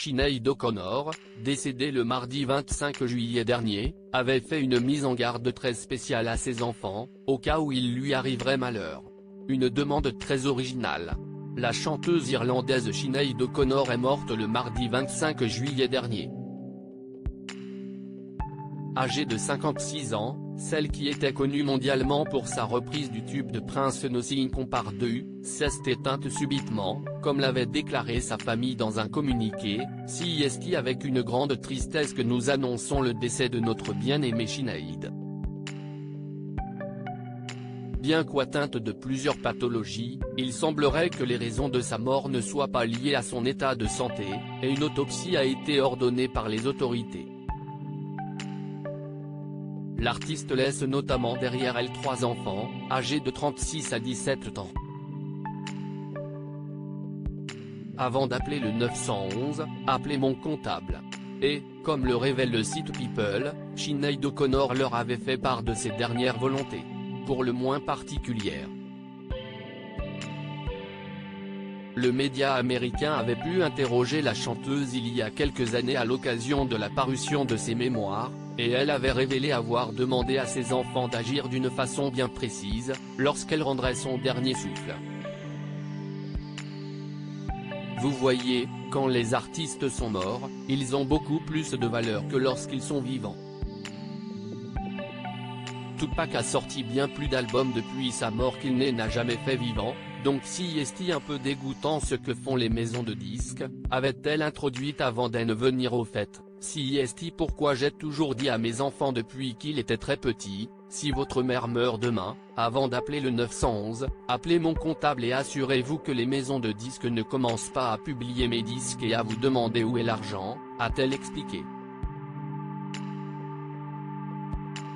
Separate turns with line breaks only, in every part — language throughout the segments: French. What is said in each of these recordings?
Sinéad O'Connor, décédée le mardi 25 juillet dernier, avait fait une mise en garde très spéciale à ses enfants, au cas où il lui arriverait malheur. Une demande très originale. La chanteuse irlandaise Sinéad O'Connor est morte le mardi 25 juillet dernier. Âgée de 56 ans, celle qui était connue mondialement pour sa reprise du tube de Prince Nothing Compared to, s'est éteinte subitement, comme l'avait déclaré sa famille dans un communiqué. C'est avec une grande tristesse que nous annonçons le décès de notre bien-aimée Sinéad. Bien qu'atteinte de plusieurs pathologies, il semblerait que les raisons de sa mort ne soient pas liées à son état de santé, et une autopsie a été ordonnée par les autorités. L'artiste laisse notamment derrière elle 3 enfants, âgés de 36 à 17 ans. Avant d'appeler le 911, appelez mon comptable. Et, comme le révèle le site People, Sinéad O'Connor leur avait fait part de ses dernières volontés. Pour le moins particulières. Le média américain avait pu interroger la chanteuse il y a quelques années à l'occasion de la parution de ses mémoires, et elle avait révélé avoir demandé à ses enfants d'agir d'une façon bien précise, lorsqu'elle rendrait son dernier souffle. Vous voyez, quand les artistes sont morts, ils ont beaucoup plus de valeur que lorsqu'ils sont vivants. Tupac a sorti bien plus d'albums depuis sa mort qu'il n'a jamais fait vivant, donc si est un peu dégoûtant ce que font les maisons de disques, avait-elle introduite avant d'en venir au fait. Si est pourquoi j'ai toujours dit à mes enfants depuis qu'il était très petit, si votre mère meurt demain, avant d'appeler le 911, appelez mon comptable et assurez-vous que les maisons de disques ne commencent pas à publier mes disques et à vous demander où est l'argent, a-t-elle expliqué.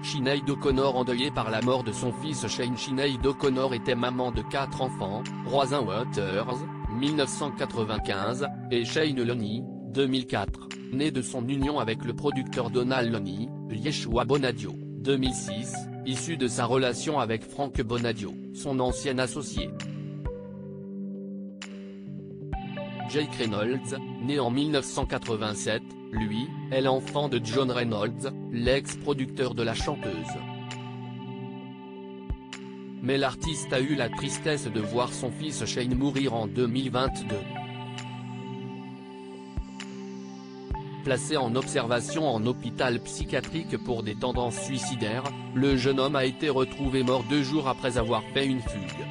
Sinéad O'Connor endeuillée par la mort de son fils Shane. Sinéad O'Connor était maman de 4 enfants, Roisin Waters, 1995, et Shane Loney, 2004, né de son union avec le producteur Donald Loney, Yeshua Bonadio, 2006, issu de sa relation avec Frank Bonadio, son ancien associé. Jake Reynolds, né en 1987, lui, est l'enfant de John Reynolds, l'ex-producteur de la chanteuse. Mais l'artiste a eu la tristesse de voir son fils Shane mourir en 2022. Placé en observation en hôpital psychiatrique pour des tendances suicidaires, le jeune homme a été retrouvé mort 2 jours après avoir fait une fugue.